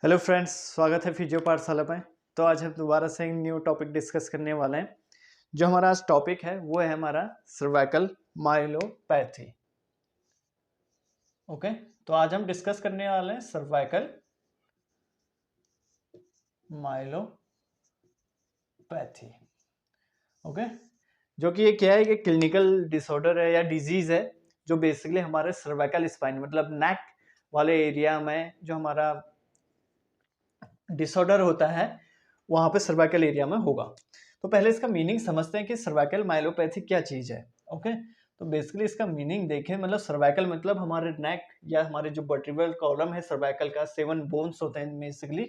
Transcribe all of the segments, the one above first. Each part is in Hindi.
हेलो फ्रेंड्स, स्वागत है फिजियो पाठशाला में। तो आज हम दोबारा से एक न्यू टॉपिक डिस्कस करने वाले हैं। जो हमारा आज टॉपिक है वो है हमारा सर्वाइकल माइलोपैथी। ओके, तो आज हम डिस्कस करने वाले हैं सर्वाइकल माइलोपैथी। ओके, जो कि ये क्या है कि क्लिनिकल डिसऑर्डर है या डिजीज है जो बेसिकली हमारे सर्वाइकल स्पाइन मतलब नेक वाले एरिया में जो हमारा डिसऑर्डर होता है वहां पे सर्वाइकल एरिया में होगा। तो पहले इसका मीनिंग समझते हैं कि सर्वाइकल माइलोपैथी क्या चीज है। ओके, तो बेसिकली इसका मीनिंग देखें, मतलब सर्वाइकल मतलब हमारे नेक या हमारे जो वर्टिब्रल कॉलम है सर्वाइकल का 7 बोन्स होते हैं बेसिकली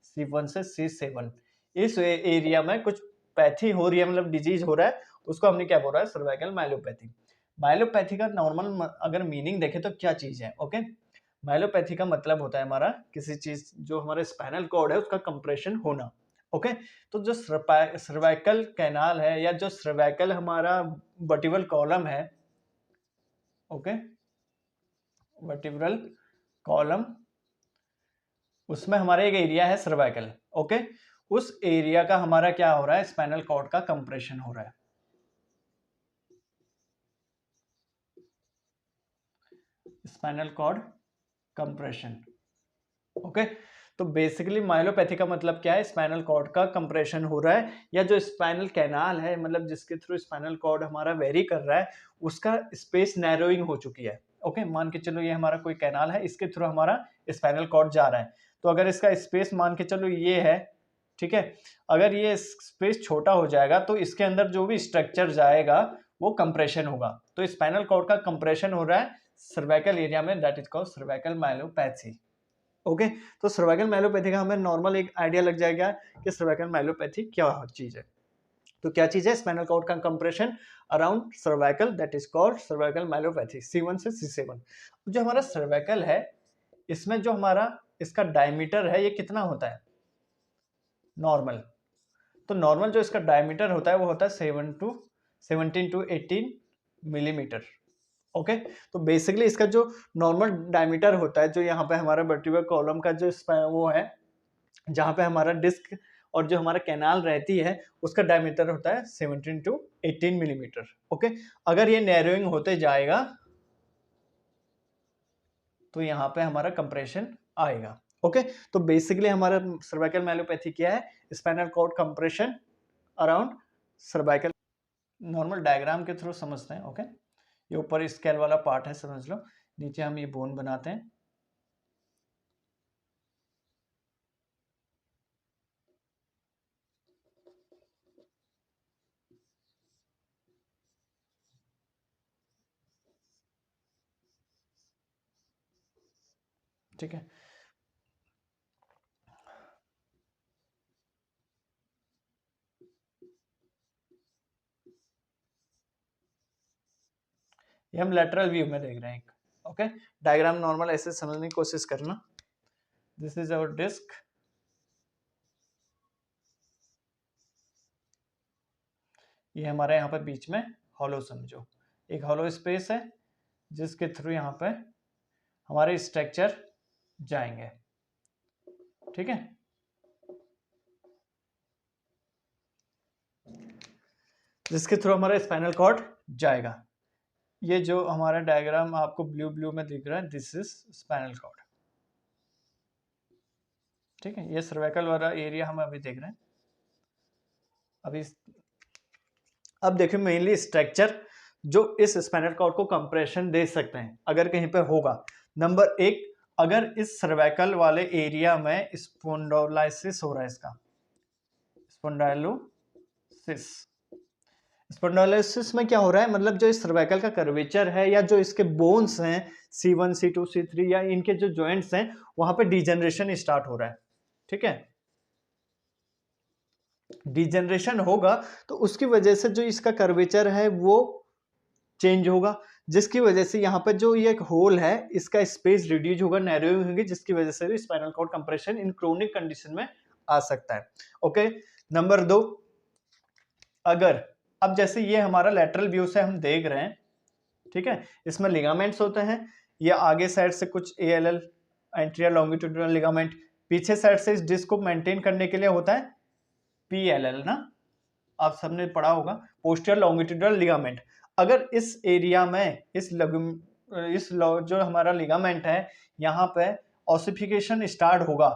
C1 से C7। इस एरिया में कुछ पैथी हो रही है, मतलब डिजीज हो रहा है, उसको हमने क्या बोल रहा है, सर्वाइकल माइलोपैथी। माइलोपैथी का नॉर्मल अगर मीनिंग देखें तो क्या चीज है। ओके, माइलोपैथी का मतलब होता है हमारा किसी चीज जो हमारे स्पाइनल कॉर्ड है उसका कंप्रेशन होना। ओके, तो जो सर्वाइकल कैनाल है या जो सर्वाइकल हमारा वर्टिब्रल कॉलम है, ओके, वर्टिब्रल कॉलम, उसमें हमारा एक एरिया है सर्वाइकल। ओके, उस एरिया का हमारा क्या हो रहा है, स्पाइनल कॉर्ड का कंप्रेशन हो रहा है। Spinal cord compression. ओके, तो बेसिकली माइलोपैथी का मतलब क्या है, स्पाइनल कॉर्ड का कंप्रेशन हो रहा है या जो स्पाइनल कैनाल है मतलब जिसके थ्रू स्पाइनल कॉर्ड हमारा वेरी कर रहा है उसका स्पेस नैरोइंग हो चुकी है। ओके, मान के चलो ये हमारा कोई कैनाल है, इसके थ्रू हमारा स्पाइनल कॉर्ड जा रहा है। तो अगर इसका स्पेस मान के चलो ये है, ठीक है, अगर ये स्पेस छोटा हो जाएगा तो इसके अंदर जो भी स्ट्रक्चर जाएगा वो कंप्रेशन होगा। तो स्पाइनल कॉर्ड का कंप्रेशन हो रहा है सर्वाइकल एरिया में, that is called cervical myelopathy. Okay, तो सर्वाइकल माइलोपैथी का हमें नॉर्मल एक आइडिया लग जाएगा कि सर्वाइकल माइलोपैथी क्या चीज है। तो क्या चीज है, स्पाइनल कॉर्ड का compression around cervical, that is called cervical myelopathy, C1 से C7। जो हमारा सर्वाइकल है इसमें जो हमारा इसका डायमीटर है ये कितना होता है नॉर्मल। तो नॉर्मल जो इसका डायमीटर होता है वो होता है 17 to 18 मिलीमीटर। ओके, तो बेसिकली इसका जो नॉर्मल डायमीटर होता है, जो यहाँ पे हमारा वर्टिब्रल कॉलम का जो वो है जहाँ पे हमारा डिस्क और जो हमारा कैनाल रहती है उसका डायमीटर होता है 17 to 18 मिलीमीटर। ओके, अगर ये नैरोइंग होते जाएगा तो यहाँ पे हमारा कंप्रेशन आएगा। ओके, तो बेसिकली हमारा सर्वाइकल माइलोपैथी क्या है, spinal cord compression around cervical. Normal diagram के थ्रू समझते हैं। ओके, ये ऊपर स्केल वाला पार्ट है, समझ लो, नीचे हम ये बोन बनाते हैं। ठीक है, ये हम लेटरल व्यू में देख रहे हैं। ओके, डायग्राम नॉर्मल ऐसे समझने की कोशिश करना। दिस इज आवर डिस्क, ये हमारे यहाँ पे बीच में हॉलो, समझो एक हॉलो स्पेस है जिसके थ्रू यहाँ पे हमारे स्ट्रक्चर जाएंगे। ठीक है, जिसके थ्रू हमारा स्पाइनल कॉर्ड जाएगा। ये जो हमारा डायग्राम आपको ब्लू ब्लू में दिख रहा है, दिस इज स्पाइनल कॉर्ड। ठीक है, ये सर्वाइकल वाला एरिया हम अभी देख रहे हैं। अभी अब देखिए मेनली स्ट्रक्चर जो इस स्पाइनल कॉर्ड को कंप्रेशन दे सकते हैं अगर कहीं पे होगा। नंबर एक, अगर इस सर्वाइकल वाले एरिया में स्पोंडोलाइसिस हो रहा है, इसका स्पोंडाइलोसिस। स्पोंडाइलोसिस में क्या हो रहा है, मतलब जो इस सर्वाइकल का कर्वेचर है या जो इसके बोन्स हैं C1 C2 C3 या इनके जो जॉइंट्स हैं वहां पे डिजेनरेशन स्टार्ट हो रहा है। ठीक है, डिजेनरेशन होगा तो उसकी वजह से जो इसका कर्वेचर है वो चेंज होगा, जिसकी वजह से यहाँ पे जो ये एक होल है इसका स्पेस रिड्यूस होगा, नैरोइंग होगी, जिसकी वजह से spinal cord compression in chronic condition में आ सकता है। ओके, नंबर दो, अगर अब जैसे ये हमारा लेटरल व्यू से हम देख रहे हैं, ठीक है, इसमें लिगामेंट्स होते हैं, ये आगे साइड से कुछ ALL एंटीरियर लॉन्गिट्यूडिनल लिगामेंट, पीछे साइड से इस डिस्क को मेंटेन करने के लिए होता है PLL ना, आप सबने पढ़ा होगा, पोस्टीरियर लॉन्गिट्यूडनल लिगामेंट। अगर इस एरिया में जो हमारा लिगामेंट है यहाँ पे ऑसिफिकेशन स्टार्ट होगा,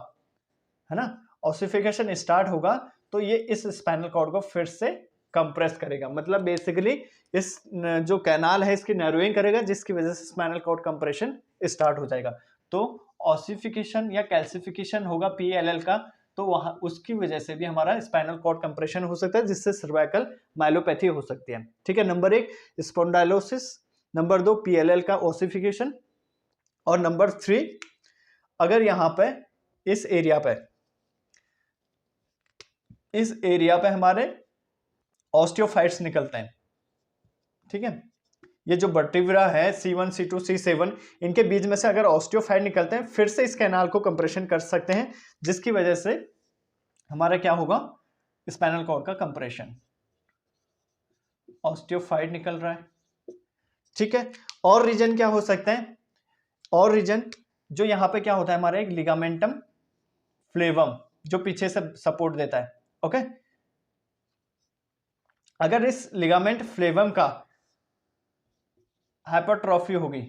है ना, ऑसिफिकेशन स्टार्ट होगा तो ये इस स्पाइनल कॉर्ड को फिर से कंप्रेस करेगा, मतलब बेसिकली इस जो कैनाल है इसकी नैरोइंग करेगा, जिसकी वजह से स्पाइनल कॉर्ड कंप्रेशन स्टार्ट हो जाएगा। तो ऑसिफिकेशन या कैल्सिफिकेशन होगा PLL का, तो वहां उसकी वजह से भी हमारा स्पाइनल कॉर्ड कंप्रेशन हो सकता है, जिससे सर्वाइकल माइलोपैथी हो सकती है। ठीक है, नंबर 1 स्पॉन्डाइलोसिस, नंबर 2 PLL का ऑसिफिकेशन, और नंबर 3 अगर यहाँ पे इस एरिया पे हमारे ऑस्टियोफाइट्स निकलते हैं। ठीक है, ये जो वर्टिब्रा है C1 C2 C7 इनके बीच में से अगर ऑस्टियोफाइट निकलते हैं, फिर से इस कैनाल को कंप्रेशन कर सकते हैं, जिसकी वजह से हमारा क्या होगा, स्पाइनल कॉर्ड का कंप्रेशन। ऑस्टियोफाइट निकल रहा है। ठीक है, और रीजन क्या हो सकते हैं, और रीजन जो यहाँ पे क्या होता है, हमारा एक लिगामेंटम फ्लेवम जो पीछे से सपोर्ट देता है। ओके, अगर इस लिगामेंट फ्लेवम का हाइपरट्रॉफी होगी,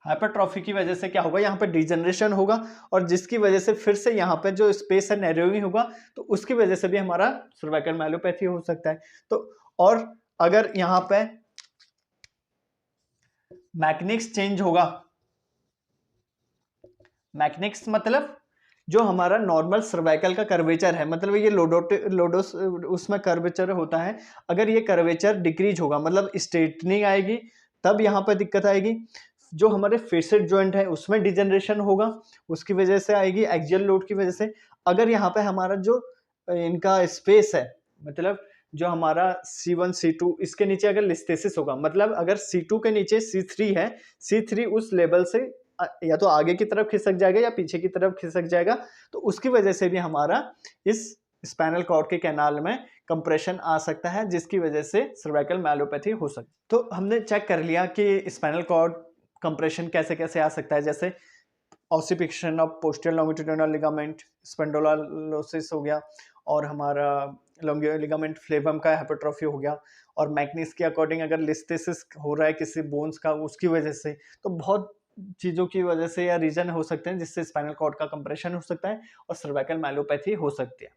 हाइपरट्रॉफी की वजह से क्या होगा, यहाँ पे डिजेनरेशन होगा, और जिसकी वजह से फिर से यहाँ पे जो स्पेस है नैरोइंग होगा, तो उसकी वजह से भी हमारा सर्वाइकल माइलोपैथी हो सकता है। तो और अगर यहाँ पे मैकेनिक्स चेंज होगा, मैकेनिक्स मतलब जो हमारा नॉर्मल सर्वाइकल का कर्वेचर है, मतलब ये लोडोस उसमें कर्वेचर होता है, अगर ये कर्वेचर डिक्रीज होगा, मतलब स्ट्रेटनिंग आएगी, तब यहाँ पे दिक्कत आएगी। जो हमारे फेसेट जॉइंट है उसमें डिजेनरेशन होगा, उसकी वजह से आएगी एक्सियल लोड की वजह से। अगर यहाँ पे हमारा जो इनका स्पेस है, मतलब जो हमारा C1 C2 इसके नीचे अगर लिस्थेसिस होगा, मतलब अगर C2 के नीचे C3 है, C3 उस लेवल से या तो आगे की तरफ खिसक जाएगा या पीछे की तरफ खिसक जाएगा, तो उसकी वजह से भी हमारा इस स्पाइनल कॉर्ड के कैनाल में कंप्रेशन आ सकता है, जिसकी वजह से सर्वाइकल माइलोपैथी हो सकती है। तो हमने चेक कर लिया कि स्पाइनल कॉर्ड कंप्रेशन कैसे कैसे आ सकता है, जैसे ossification of posterior longitudinal ligament, spondylosis हो गया, और हमारा लिगामेंट फ्लेवम का हाइपरट्रॉफी हो गया, और मैकेनिक्स के अकॉर्डिंग अगर लिस्थेसिस हो रहा है किसी बोन्स का, उसकी वजह से, तो बहुत चीज़ों की वजह से या रीजन हो सकते हैं जिससे स्पाइनल कॉर्ड का कंप्रेशन हो सकता है और सर्वाइकल माइलोपैथी हो सकती है।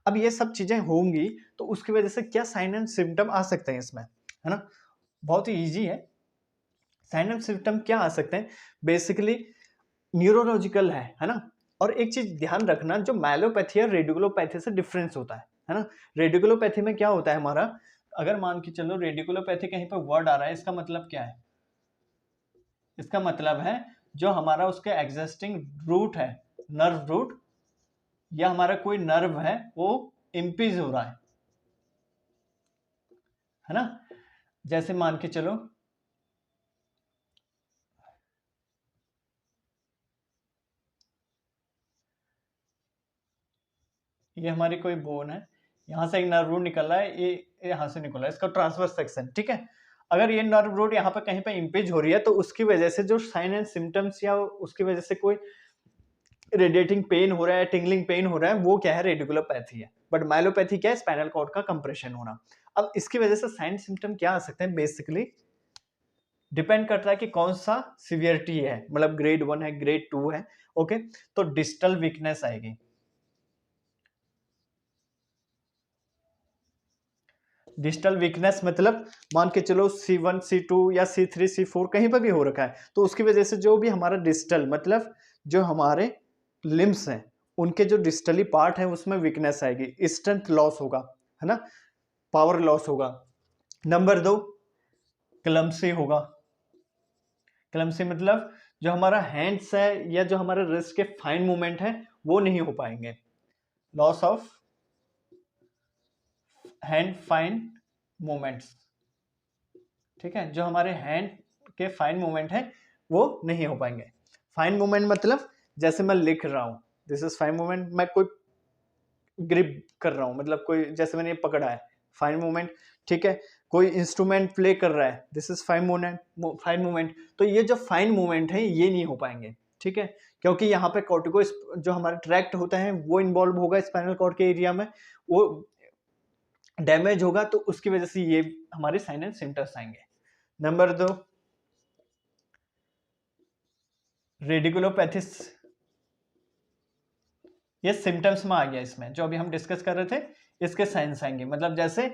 अब ये सब चीज़ें होंगी तो उसकी वजह से क्या साइन एंड सिम्टम आ सकते हैं इसमें, है ना, बहुत ही ईजी है। साइन एंड सिम्टम क्या आ सकते हैं, बेसिकली न्यूरोलॉजिकल है ना। और एक चीज ध्यान रखना, जो माइलोपैथी है रेडिकुलोपैथी से डिफरेंस होता है ना। रेडिकुलोपैथी में क्या होता है हमारा, अगर मान के चलो रेडिकुलोपैथी कहीं पर वर्ड आ रहा है, इसका मतलब क्या है, इसका मतलब है जो हमारा उसके एग्जिस्टिंग रूट है, नर्व रूट या हमारा कोई नर्व है वो इंपीज हो रहा है ना। जैसे मान के चलो ये हमारी कोई बोन है, यहाँ से एक नर्व रूट निकल रहा है, ये यहाँ से निकल रहा है, इसका ट्रांसवर्स सेक्शन। ठीक है, अगर ये नर्व रूट यहाँ पे कहीं पे इंपेज हो रही है, तो उसकी वजह से जो साइन एंड सिम्टम्स या उसकी वजह से कोई रेडिएटिंग पेन हो रहा है, टिंगलिंग पेन हो रहा है, वो क्या है, रेडिकुलोपैथी है। बट माइलोपैथी क्या है, स्पाइनल कॉर्ड का कंप्रेशन होना। अब इसकी वजह से साइन सिम्टम क्या आ सकते हैं, बेसिकली डिपेंड करता है कि कौन सा सिवियरिटी है, मतलब ग्रेड 1 है, ग्रेड 2 है। ओके, तो डिस्टल वीकनेस आएगी, डिजिटल वीकनेस मतलब मान के चलो C1 C2 या C3 C4 कहीं पर भी हो रखा है, तो उसकी वजह से जो भी हमारा डिजिटल मतलब जो हमारे लिम्स हैं उनके जो डिजिटली पार्ट है उसमें वीकनेस आएगी, स्ट्रेंथ लॉस होगा, है ना, पावर लॉस होगा। नंबर 2 क्लम्सी होगा। क्लम्सी मतलब जो हमारा हैंड्स है या जो हमारे रिस्ट के फाइन मूवमेंट है वो नहीं हो पाएंगे, loss of hand fine movements. ठीक है, जो हमारे हैंड के फाइन मूवमेंट है वो नहीं हो पाएंगे। फाइन मूवमेंट मतलब जैसे मैं लिख रहा हूं, दिस इज फाइन मूवमेंट, मैं कोई ग्रिप कर रहा हूं, मतलब कोई जैसे मैंने ये पकड़ा है, फाइन मूवमेंट। ठीक है, कोई इंस्ट्रूमेंट प्ले कर रहा है, this is fine movement, fine movement. तो ये जो फाइन मूवमेंट है ये नहीं हो पाएंगे। ठीक है, क्योंकि यहाँ पे कॉर्टिको जो हमारा ट्रैक्ट होता है वो इन्वॉल्व होगा स्पाइनल कॉर्ड के एरिया में, वो डैमेज होगा, तो उसकी वजह से ये हमारे साइन एंड सिम्टम्स आएंगे। नंबर 2, रेडिकुलोपैथिस, ये सिम्टम्स में आ गया इसमें, जो अभी हम डिस्कस कर रहे थे इसके साइंस आएंगे, मतलब जैसे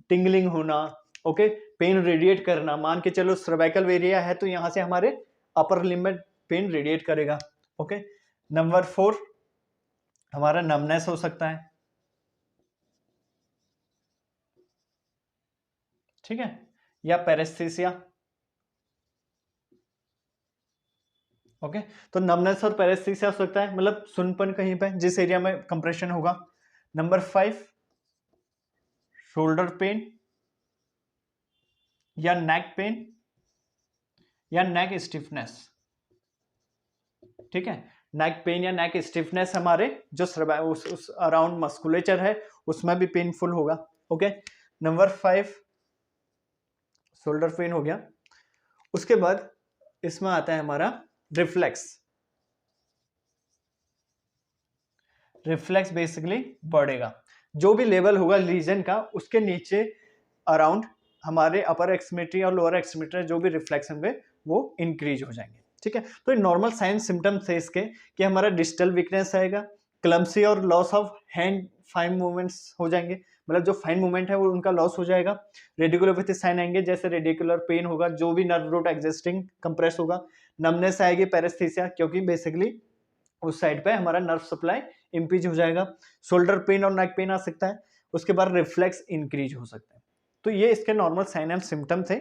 टिंगलिंग होना, ओके, पेन रेडिएट करना, मान के चलो सर्वाइकल एरिया है तो यहां से हमारे अपर लिम्ब में पेन रेडिएट करेगा, ओके। नंबर 4, हमारा नमनेस हो सकता है, ठीक है, या पैरेस्थीसिया, ओके। तो नमनेस और पैरेस्थीसिया हो सकता है, मतलब सुनपन कहीं पे जिस एरिया में कंप्रेशन होगा। नंबर 5, शोल्डर पेन या नेक पेन या नेक स्टिफनेस, ठीक है, नेक पेन या नेक स्टिफनेस हमारे जो उस अराउंड मस्कुलेचर है उसमें भी पेनफुल होगा, ओके। नंबर 5 शोल्डर पेन हो गया। उसके बाद इसमें आता है हमारा रिफ्लेक्स। रिफ्लेक्स बेसिकली बढ़ेगा, जो भी लेवल होगा लीजन का उसके नीचे अराउंड हमारे अपर एक्सट्रीमिटी और लोअर एक्सट्रीमिटी जो भी रिफ्लेक्स होंगे वो इंक्रीज हो जाएंगे, ठीक है। तो नॉर्मल साइन सिम्टम्स है इसके कि हमारा डिस्टल वीकनेस आएगा, क्लम्सी और loss of hand fine movements हो जाएंगे, मतलब जो फाइन मूवमेंट है वो उनका लॉस हो जाएगा। रेडिकुलोपैथी साइन आएंगे, जैसे रेडिकुलर पेन होगा, जो भी नर्व रूट एग्जिस्टिंग कंप्रेस होगा। नमनेस आएगी, पैरेस्थीसिया, क्योंकि बेसिकली उस साइड पे हमारा नर्व सप्लाई इंपीज हो जाएगा। शोल्डर पेन और नेक पेन आ सकता है। उसके बाद रिफ्लेक्स इंक्रीज हो सकता है। तो ये इसके नॉर्मल साइन एंड सिम्टम थे।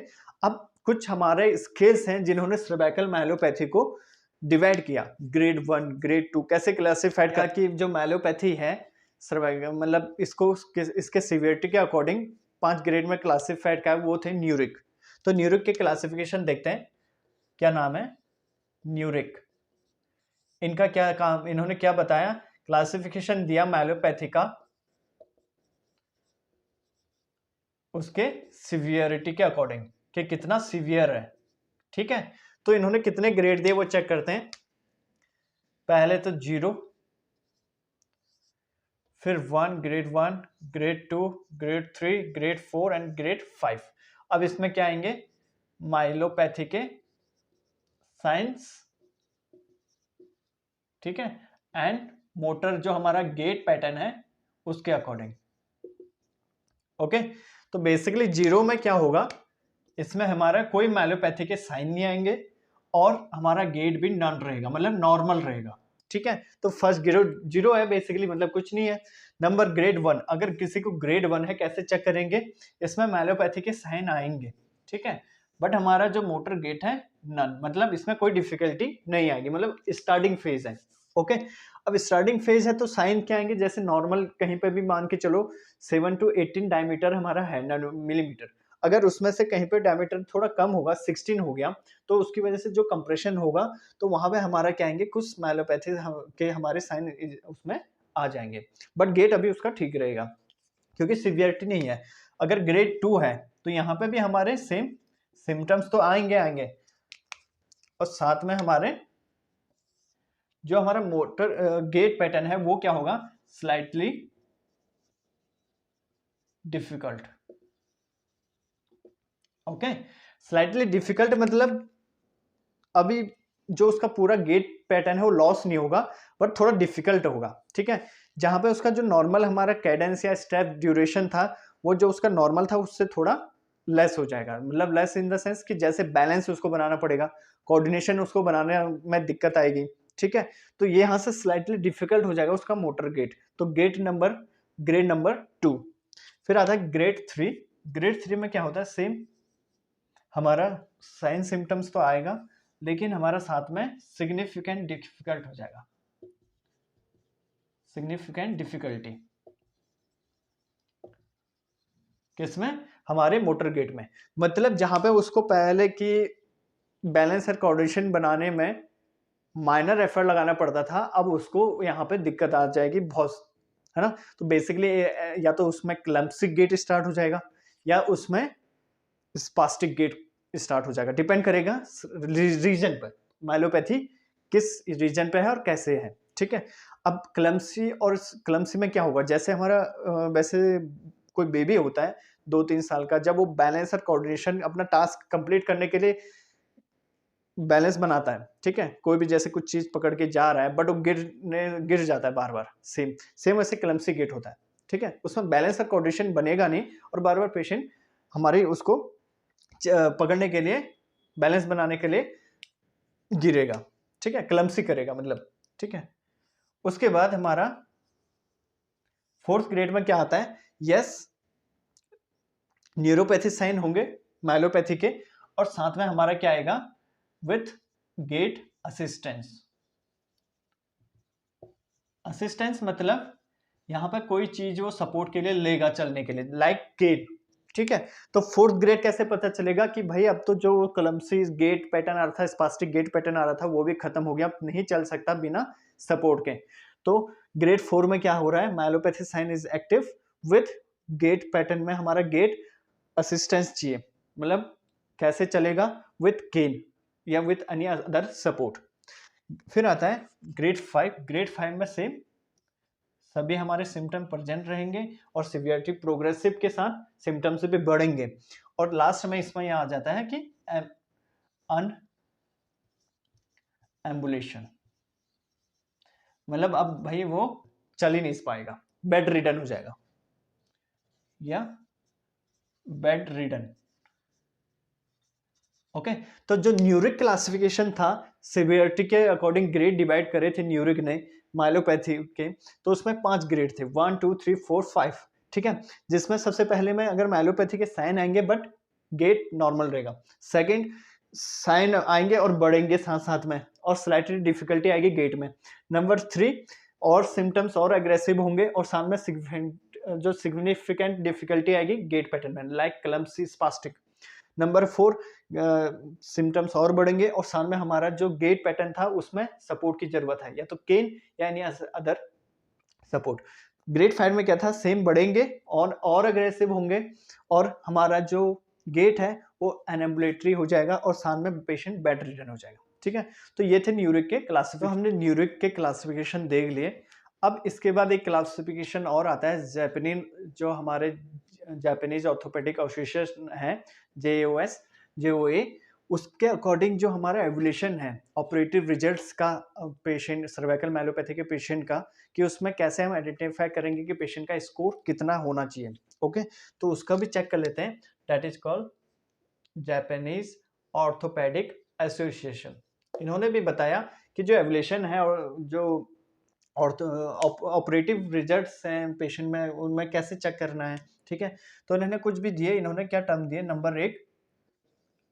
अब कुछ हमारे स्केल्स हैं जिन्होंने सर्वाइकल माइलोपैथी को डिवाइड किया, ग्रेड 1, ग्रेड 2 कैसे क्लासिफाइड किया कि जो माइलोपैथी है सर्वाइकल, मतलब इसको इसके सीवियरिटी के अकॉर्डिंग 5 ग्रेड में क्लासिफाइड किया, वो थे न्यूरिक। तो न्यूरिक के क्लासिफिकेशन देखते हैं, क्या नाम है, न्यूरिक। इनका क्या काम, इन्होंने क्या बताया, क्लासिफिकेशन दिया माइलोपैथी का उसके सीवियरिटी के अकॉर्डिंग कि कितना सीवियर है, ठीक है। तो इन्होंने कितने ग्रेड दिए वो चेक करते हैं। पहले तो 0, फिर 1, grade 1, grade 2, grade 3, grade 4 and grade 5। अब इसमें क्या आएंगे, माइलोपैथी के साइंस, ठीक है, एंड मोटर जो हमारा गेट पैटर्न है उसके अकॉर्डिंग, ओके। तो बेसिकली 0 में क्या होगा, इसमें हमारा कोई माइलोपैथी के साइन नहीं आएंगे और हमारा गेट भी नॉन रहेगा, मतलब नॉर्मल रहेगा, ठीक है। तो फर्स्ट ग्रेड 0 है बेसिकली, मतलब कुछ नहीं है। नंबर ग्रेड 1, अगर किसी को ग्रेड 1 है कैसे चेक करेंगे, इसमें माइलोपैथी के साइन आएंगे, ठीक है, बट हमारा जो मोटर गेट है नन, मतलब इसमें कोई डिफिकल्टी नहीं आएगी, मतलब स्टार्टिंग फेज है, ओके। अब स्टार्टिंग फेज है तो साइन क्या आएंगे, जैसे नॉर्मल कहीं पे भी मान के चलो 7 to 18 डायमीटर हमारा है, मिलीमीटर, अगर उसमें से कहीं पे डायमीटर थोड़ा कम होगा, 16 हो गया, तो उसकी वजह से जो कंप्रेशन होगा तो वहां पे हमारा क्या आएंगे, कुछ माइलोपैथी के हमारे साइन उसमें आ जाएंगे, बट गेट अभी उसका ठीक रहेगा क्योंकि सीवियरिटी नहीं है। अगर ग्रेड 2 है तो यहाँ पे भी हमारे सेम सिम्टम्स तो आएंगे और साथ में हमारे जो हमारा मोटर गेट पैटर्न है वो क्या होगा, slightly difficult, okay. Slightly difficult मतलब अभी जो उसका पूरा गेट पैटर्न है वो लॉस नहीं होगा बट थोड़ा डिफिकल्ट होगा, ठीक है। जहां पे उसका जो नॉर्मल हमारा कैडेंस या स्टेप ड्यूरेशन था वो जो उसका नॉर्मल था उससे थोड़ा लेस हो जाएगा, मतलब लेस इन द सेंस कि जैसे बैलेंस उसको बनाना पड़ेगा, कोऑर्डिनेशन उसको बनाने में दिक्कत आएगी, ठीक है। तो ये यहाँ से स्लाइटली डिफिकल्ट हो जाएगा उसका मोटर गेट, तो ग्रेड नंबर 2। फिर आता है ग्रेड 3। ग्रेड 3 में क्या होता है, सेम हमारा साइन सिम्टम्स तो आएगा लेकिन हमारा साथ में सिग्निफिकेंट डिफिकल्ट हो जाएगा, सिग्निफिकेंट डिफिकल्टी किसमें, हमारे मोटर गेट में, मतलब जहां पे उसको पहले की बैलेंस और कोऑर्डिनेशन बनाने में माइनर एफर्ट लगाना पड़ता था, अब उसको यहाँ पे दिक्कत आ जाएगी बहुत, है ना। तो बेसिकली या तो उसमें क्लम्सिक गेट स्टार्ट हो जाएगा या उसमें स्पास्टिक गेट स्टार्ट हो जाएगा, डिपेंड करेगा रीजन पर, माइलोपैथी किस रीजन पे है और कैसे है, ठीक है। अब क्लम्सी, और क्लम्सी में क्या होगा, जैसे हमारा वैसे कोई बेबी होता है 2-3 साल का, जब वो बैलेंस और कोऑर्डिनेशन अपना टास्क कंप्लीट करने के लिए बैलेंस बनाता है, ठीक है, कोई भी जैसे कुछ चीज पकड़ के जा रहा है बट वो गिर जाता है बार बार, सेम सेम वैसे क्लम्सी गेट होता है, ठीक है। उसमें बैलेंस और कोऑर्डिनेशन बनेगा नहीं और बार बार पेशेंट हमारे उसको पकड़ने के लिए, बैलेंस बनाने के लिए गिरेगा, ठीक है, क्लम्सी करेगा मतलब, ठीक है। उसके बाद हमारा 4th ग्रेड में क्या आता है, यस न्यूरोपैथी साइन होंगे माइलोपैथी के, और साथ में हमारा क्या आएगा, विथ गेट असिस्टेंस। असिस्टेंस मतलब यहां पर कोई चीज वो सपोर्ट के लिए लेगा चलने के लिए, लाइक गेट, ठीक है। तो 4th ग्रेड कैसे पता चलेगा कि भाई अब तो जो क्लम्सी गेट पैटर्न आ रहा था, स्पास्टिक गेट पैटर्न आ रहा था, वो भी खत्म हो गया, अब नहीं चल सकता बिना सपोर्ट के। तो ग्रेड 4 में क्या हो रहा है, myelopathy sign is active with gait pattern में हमारा गेट असिस्टेंस चाहिए, मतलब कैसे चलेगा, विथ केन या विथ एनी अदर सपोर्ट। फिर आता है ग्रेड 5। ग्रेड 5 में सेम सभी हमारे सिम्टम प्रेजेंट रहेंगे और सिवियरिटी प्रोग्रेसिव के साथ सिम्टम्स भी बढ़ेंगे, और लास्ट में इसमें यह आ जाता है कि अन एम्बुलेशन, मतलब अब भाई वो चल ही नहीं पाएगा, बेड रिडन हो जाएगा या बेड रिडन। ओके, तो जो न्यूरिक क्लासिफिकेशन था, सिवियरिटी के अकॉर्डिंग ग्रेड डिवाइड करे थे न्यूरिक ने माइलोपैथी के, तो उसमें 5 ग्रेड थे, 1 2 3 4 5, ठीक है। जिसमें सबसे पहले में अगर माइलोपैथी के साइन आएंगे बट गेट नॉर्मल रहेगा, सेकंड साइन आएंगे और बढ़ेंगे साथ साथ में, और स्लाइटली डिफिकल्टी आएगी गेट में। नंबर 3 और सिम्टम्स और अग्रेसिव होंगे और साथ में जो सिग्निफिकेंट डिफिकल्टी आएगी गेट पैटर्न में, like clumsy spastic. Number 4 symptoms और बढ़ेंगे और साथ में हमारा जो गेट पैटर्न था उसमें सपोर्ट की जरूरत है, या तो केन या एनी अदर सपोर्ट। ग्रेड 5 में क्या था, सेम बढ़ेंगे और अग्रेसिव होंगे और हमारा जो गेट है वो एनेम्बुलेटरी हो जाएगा और साथ में पेशेंट बेड रिडन हो जाएगा, ठीक है। तो ये थे न्यूरिक के क्लासिफिकेशन, तो हमने न्यूरिक के क्लासिफिकेशन देख लिए। अब इसके बाद एक क्लासिफिकेशन और आता है जैपनीज, जो हमारे जापानीज ऑर्थोपेडिक एसोसिएशन है, JOA, उसके अकॉर्डिंग जो हमारा एवोल्यूशन है ऑपरेटिव रिजल्ट्स का पेशेंट सर्वाइकल माइलोपैथी के पेशेंट का, कि उसमें कैसे हम आइडेंटिफाई करेंगे कि पेशेंट का स्कोर कितना होना चाहिए। ओके, तो उसका भी चेक कर लेते हैं। That is called Japanese orthopaedic association. इन्होंने भी बताया कि जो एवोल्यूशन है और जो ऑपरेटिव रिजल्ट्स हैं पेशेंट में, उनमें कैसे चेक करना है, ठीक है। तो इन्होंने कुछ भी दिए, इन्होंने क्या टर्म दिए, number 1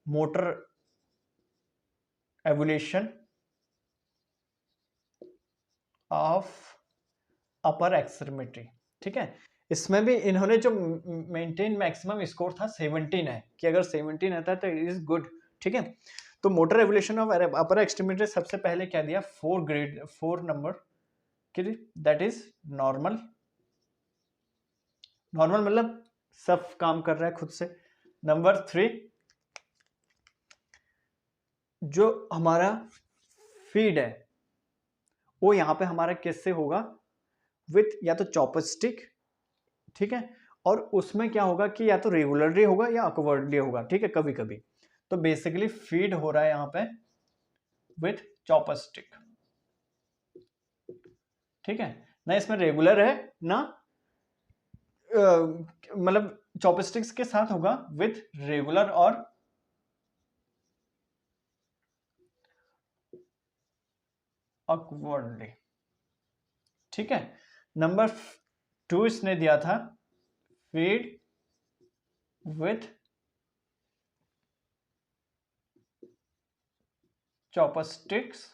motor evolution of upper extremity, ठीक है। इसमें भी इन्होंने जो मेंटेन मैक्सिमम स्कोर था 17 है, कि अगर 17 आता है तो इट इज गुड, ठीक है। तो motor evolution of upper extremity सबसे पहले क्या दिया, 4 नंबर के लिए, दैट इज नॉर्मल। नॉर्मल मतलब सब काम कर रहा है खुद से। नंबर 3 जो हमारा फीड है वो यहाँ पे हमारा किससे होगा, विथ या तो चॉपस्टिक, ठीक है, और उसमें क्या होगा कि या तो रेगुलरली होगा या अकवर्डली होगा, ठीक है, कभी कभी। तो बेसिकली फीड हो रहा है यहाँ पे विथ चॉपस्टिक, ठीक है ना। इसमें रेगुलर है ना, मतलब चॉपस्टिक्स के साथ होगा विथ रेगुलर और अकवर्डली, ठीक है। नंबर 2 इसने दिया था feed with chopsticks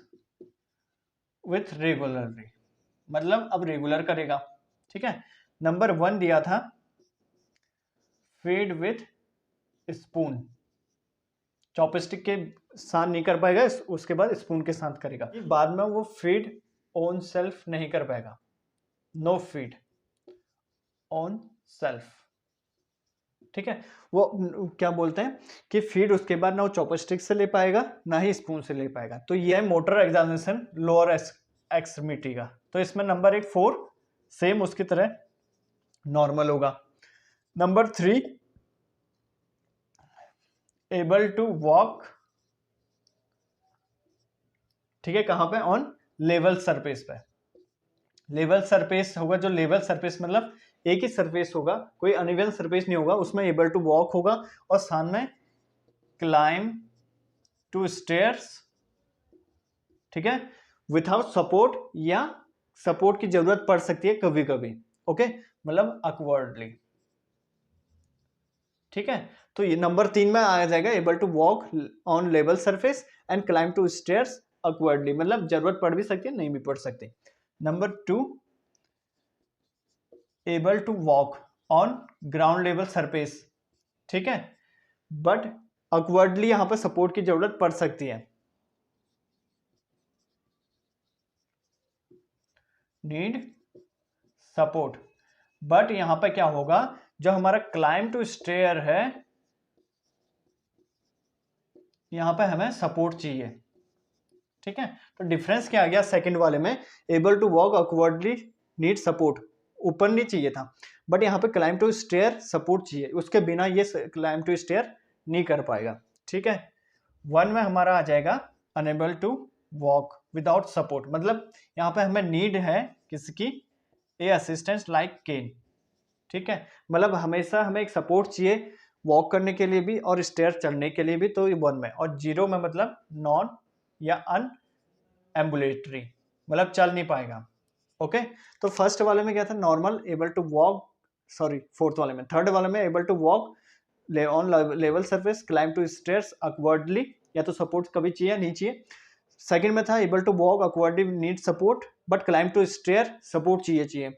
with regularly, मतलब अब रेगुलर करेगा, ठीक है। नंबर 1 दिया था फीड विथ स्पून, चॉपस्टिक के साथ नहीं कर पाएगा, उसके बाद स्पून के साथ करेगा। बाद में वो फीड ऑन सेल्फ नहीं कर पाएगा, नो फीड ऑन सेल्फ, ठीक है। वो क्या बोलते हैं कि फीड उसके बाद ना वो चॉपस्टिक से ले पाएगा ना ही स्पून से ले पाएगा। तो ये है मोटर एग्जामिनेशन लोअर एक्सट्रीमिटी का। तो इसमें नंबर 1 4 सेम उसकी तरह नॉर्मल होगा। नंबर 3 एबल टू वॉक, ठीक है, कहां पे, ऑन लेवल सरफेस पे। लेवल सरफेस होगा, जो लेवल सरफेस मतलब एक ही सरफेस होगा, कोई अनइवन सरफेस नहीं होगा, उसमें एबल टू वॉक होगा और सामने क्लाइम टू स्टेयर्स, ठीक है, विथआउट सपोर्ट या सपोर्ट की जरूरत पड़ सकती है कभी कभी, ओके, मतलब अकवर्डली, ठीक है। तो ये नंबर 3 में आ जाएगा able to walk on level surface and climb to stairs awkwardly, मतलब जरूरत पड़ भी सकती है नहीं भी पड़ सकती। Number 2 able to walk on ground level surface, ठीक है, बट अकवर्डली यहां पर सपोर्ट की जरूरत पड़ सकती है, नीड सपोर्ट, बट यहां पर क्या होगा, जो हमारा क्लाइम टू स्टेयर है यहां पर हमें सपोर्ट चाहिए, ठीक है। तो डिफरेंस क्या आ गया सेकंड वाले में, able to walk awkwardly need support, ऊपर नहीं चाहिए था, बट यहाँ पे क्लाइम टू स्टेयर सपोर्ट चाहिए, उसके बिना ये क्लाइम टू स्टेयर नहीं कर पाएगा, ठीक है। 1 में हमारा आ जाएगा unable to walk without support, मतलब यहाँ पे हमें नीड है किसकी, ए असिस्टेंस लाइक केन, ठीक है, मतलब हमेशा हमें एक सपोर्ट चाहिए वॉक करने के लिए भी और स्टेयर चढ़ने के लिए भी, तो ये 1 में। और 0 में मतलब नॉन या अन एम्बुलेटरी, मतलब चल नहीं पाएगा, ओके। तो फर्स्ट वाले में क्या था, normal able to walk, sorry fourth वाले में, थर्ड वाले में able to walk on level surface, climb to stairs awkwardly, या तो सपोर्ट कभी चाहिए नहीं चाहिए। सेकंड में था able to walk awkwardly need support but climb to stair support चाहिए।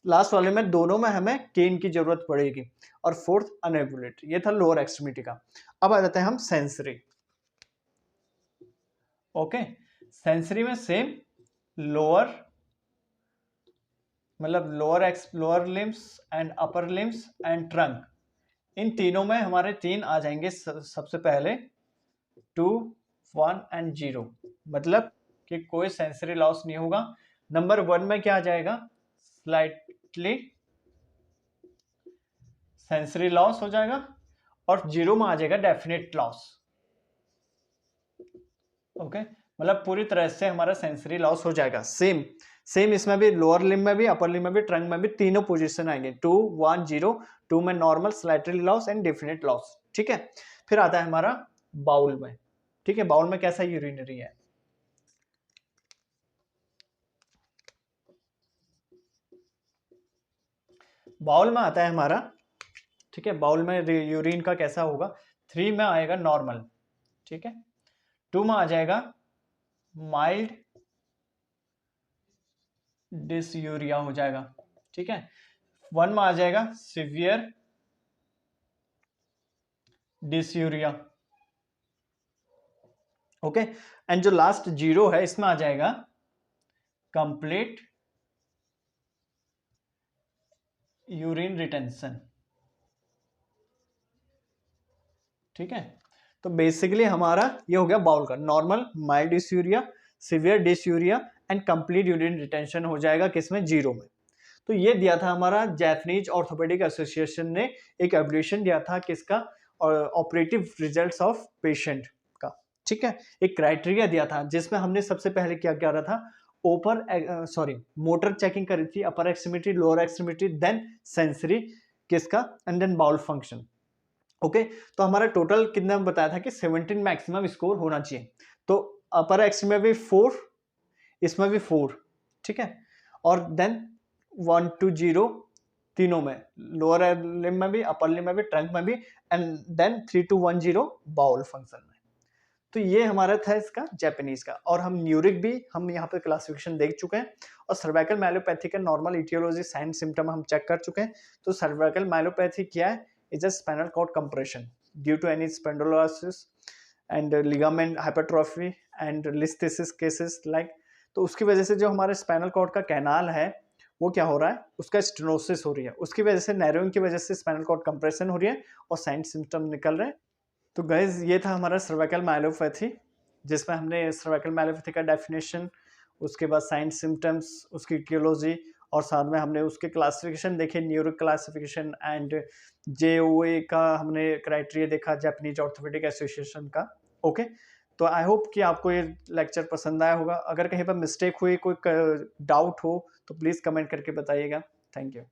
लास्ट वाले में दोनों में हमें केन की जरूरत पड़ेगी। और फोर्थ अनएबुलेटरी, ये था लोअर एक्सट्रीमिटी का। अब आ जाते हैं हम सेंसरी, ओके। सेंसरी में सेम लोअर, मतलब lower limbs and upper limbs and trunk, इन तीनों में हमारे 3 आ जाएंगे सबसे पहले 2 1 एंड 0, मतलब कि कोई सेंसरी लॉस नहीं होगा। नंबर 1 में क्या आ जाएगा, स्लाइटली सेंसरी लॉस हो जाएगा, और 0 में आ जाएगा डेफिनेट लॉस, ओके, मतलब पूरी तरह से हमारा सेंसरी लॉस हो जाएगा। सेम इसमें भी लोअर लिम में भी, अपर लिम में भी, ट्रंक में भी तीनों पोजीशन आएंगे 2 1 0, 2 में normal, slightly loss and definite loss, ठीक है। फिर आता है हमारा बाउल में, ठीक है, बाउल में कैसा यूरिनरी है, बाउल में आता है हमारा, ठीक है, बाउल में यूरिन का कैसा होगा, 3 में आएगा नॉर्मल, ठीक है, 2 में आ जाएगा माइल्ड डिसयूरिया हो जाएगा, ठीक है, 1 में आ जाएगा सिवियर डिसयूरिया, ओके, एंड जो लास्ट 0 है इसमें आ जाएगा कंप्लीट यूरिन रिटेंशन, ठीक है। तो बेसिकली हमारा ये हो गया बाउल का, normal, mild dysuria, severe dysuria and complete urine retention हो जाएगा किसमें, 0 में। तो ये दिया था हमारा जापानीज ऑर्थोपेडिक एसोसिएशन ने, एक एवल्यूशन दिया था किसका, ऑपरेटिव रिजल्ट्स ऑफ पेशेंट का, ठीक है, एक क्राइटेरिया दिया था जिसमें हमने सबसे पहले क्या रहा था, मोटर चेकिंग करी थी, upper extremity, lower extremity, then sensory किसका, and then bowel function, okay. तो हमारा टोटल कितना बताया था कि 17 मैक्सिमम स्कोर होना चाहिए। तो अपर एक्स में भी 4, इसमें भी 4, ठीक है, और देन 1 to 0 तीनों में, लोअर लिम में भी, अपर लिम में भी, ट्रंक में भी, and then 3 to 1 0 bowel function में। तो ये हमारा था इसका जापानीज का। और हम न्यूरिक भी हम यहाँ पे क्लासिफिकेशन देख चुके हैं, और सर्वाइकल माइलोपैथी का नॉर्मल इटियोलॉजी साइन सिम्टम हम चेक कर चुके हैं। तो सर्वाइकल माइलोपैथी क्या है, is a spinal cord compression due to any spondylosis and ligament hypertrophy and listhesis cases like, तो उसकी वजह से जो हमारे स्पाइनल कॉर्ड का कैनाल है वो क्या हो रहा है, उसका स्टेनोसिस हो रही है, उसकी वजह से नैरोइंग की वजह से स्पाइनल कॉर्ड कंप्रेशन हो रही है और साइन सिम्टम निकल रहे हैं। तो गाइज ये था हमारा सर्वाइकल माइलोपैथी, जिसमें हमने सर्वाइकल माइलोपैथी का डेफिनेशन, उसके बाद साइन सिम्टम्स, उसकी etiology, और साथ में हमने उसके क्लासिफिकेशन देखे, न्यूरो क्लासिफिकेशन एंड JOA का हमने क्राइटेरिया देखा, जापानीज ऑर्थोपेडिक एसोसिएशन का। ओके, तो आई होप कि आपको ये लेक्चर पसंद आया होगा। अगर कहीं पर मिस्टेक हुई, कोई डाउट हो तो प्लीज़ कमेंट करके बताइएगा। Thank you.